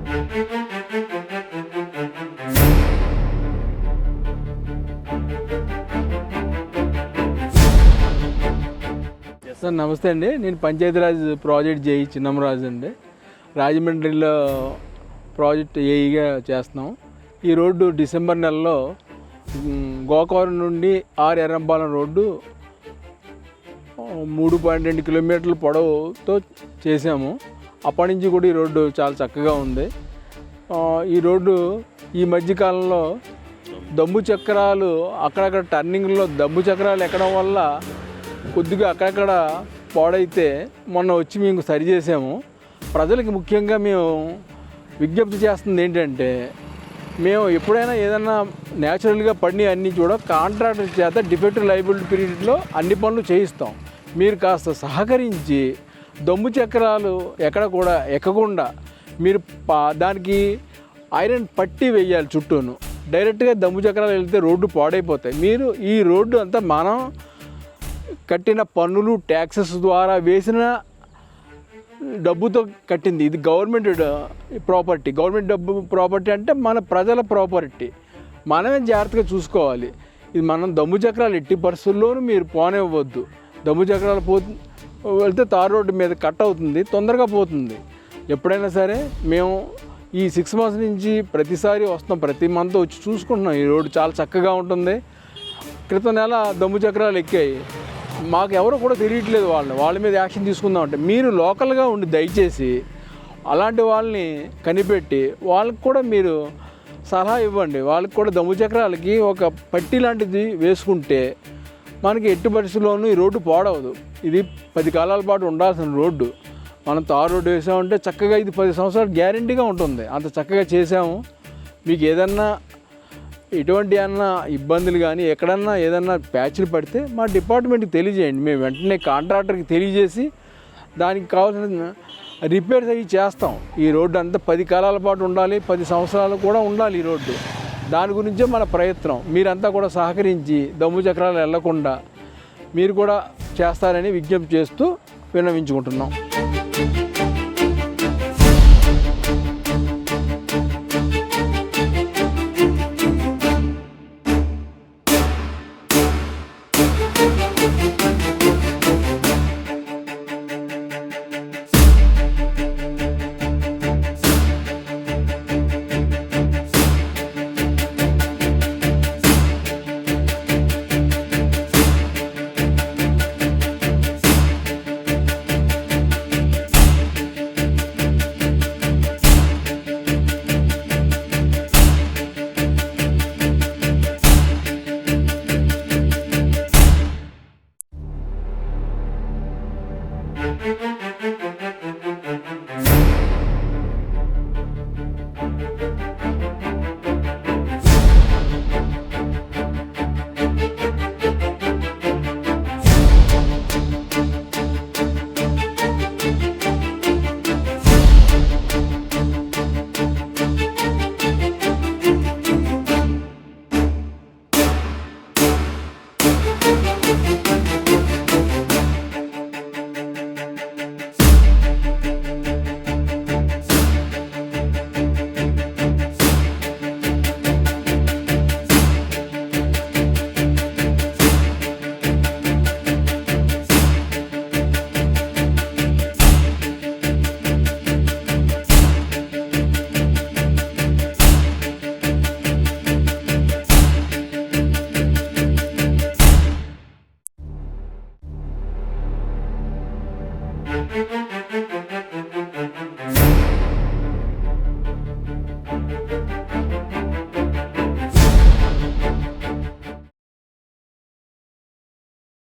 Sir నమస్తే అండి. నేను పంచాయతీరాజ్ ప్రాజెక్ట్ జేఈ చిన్నమరాజు అండి. రాజమండ్రిలో ప్రాజెక్ట్ ఏఈగా చేస్తున్నాం. ఈ రోడ్డు డిసెంబర్ నెలలో గోకవరం నుండి ఎర్రంపాలెం రోడ్డు 3.2 కిలోమీటర్ల పొడవుతో చేసాము. అప్పటి నుంచి కూడా ఈ రోడ్డు చాలా చక్కగా ఉంది. ఈ రోడ్డు ఈ మధ్యకాలంలో దమ్ము చక్రాలు అక్కడక్కడ టర్నింగ్లో దమ్ము చక్రాలు ఎక్కడం వల్ల కొద్దిగా అక్కడక్కడ పాడైతే మొన్న వచ్చి మేము సరి చేసాము. ప్రజలకి ముఖ్యంగా మేము విజ్ఞప్తి చేస్తుంది ఏంటంటే, మేము ఎప్పుడైనా ఏదన్నా న్యాచురల్గా పడిన అన్నీ కూడా కాంట్రాక్టర్ చేత డిఫెక్టివ్ లయబిలిటీ పీరియడ్లో అన్ని పనులు చేయిస్తాం. మీరు కాస్త సహకరించి దమ్ము చక్రాలు ఎక్కడ కూడా ఎక్కకుండా మీరు దానికి ఐరన్ పట్టి వేయాలి చుట్టూను. డైరెక్ట్గా దమ్ము చక్రాలు వెళ్తే రోడ్డు పాడైపోతాయి. మీరు ఈ రోడ్డు అంతా మనం కట్టిన పన్నులు ట్యాక్సెస్ ద్వారా వేసిన డబ్బుతో కట్టింది. ఇది గవర్నమెంట్ ప్రాపర్టీ. గవర్నమెంట్ డబ్బు ప్రాపర్టీ అంటే మన ప్రజల ప్రాపర్టీ. మనమే జాగ్రత్తగా చూసుకోవాలి. ఇది మనం దమ్ము చక్రాలు ఎట్టి పరిస్థితుల్లోనూ మీరు పోనివ్వద్దు. దమ్ము చక్రాలు వెళ్తే తార్ రోడ్డు మీద కట్ అవుతుంది, తొందరగా పోతుంది. ఎప్పుడైనా సరే మేము ఈ 6 months నుంచి ప్రతిసారి వస్తాం, ప్రతి మంత్ వచ్చి చూసుకుంటున్నాం. ఈ రోడ్డు చాలా చక్కగా ఉంటుంది. క్రితం నెల దమ్ము చక్రాలు ఎక్కాయి. మాకు ఎవరు కూడా తెలియట్లేదు. వాళ్ళ మీద యాక్షన్ తీసుకుందామంటే మీరు లోకల్గా ఉండి దయచేసి అలాంటి వాళ్ళని కనిపెట్టి వాళ్ళకి కూడా మీరు సలహా ఇవ్వండి. వాళ్ళకి కూడా దమ్ము చక్రాలకి ఒక పట్టి లాంటిది వేసుకుంటే మనకి ఎట్టి పరిస్థితుల్లోనూ ఈ రోడ్డు పాడవదు. ఇది 10 కాలాల పాటు ఉండాల్సిన రోడ్డు. మనం తారు రోడ్డు వేసామంటే చక్కగా ఇది 10 సంవత్సరాలు గ్యారెంటీగా ఉంటుంది. అంత చక్కగా చేసాము. మీకు ఏదన్నా ఎటువంటి ఇబ్బందులు కానీ ఎక్కడన్నా ఏదన్నా ప్యాచ్లు పడితే మా డిపార్ట్మెంట్కి తెలియజేయండి. మేము వెంటనే కాంట్రాక్టర్కి తెలియజేసి దానికి కావాల్సిన రిపేర్స్ అవి చేస్తాం. ఈ రోడ్డు అంతా 10 కాలాల పాటు ఉండాలి, 10 సంవత్సరాలు కూడా ఉండాలి ఈ రోడ్డు. దాని గురించే మన ప్రయత్నం. మీరంతా కూడా సహకరించి దమ్ము చక్రాలు వెళ్లకుండా మీరు కూడా చేస్తారని విజ్ఞప్తి చేస్తూ విన్నవించుకుంటున్నాం.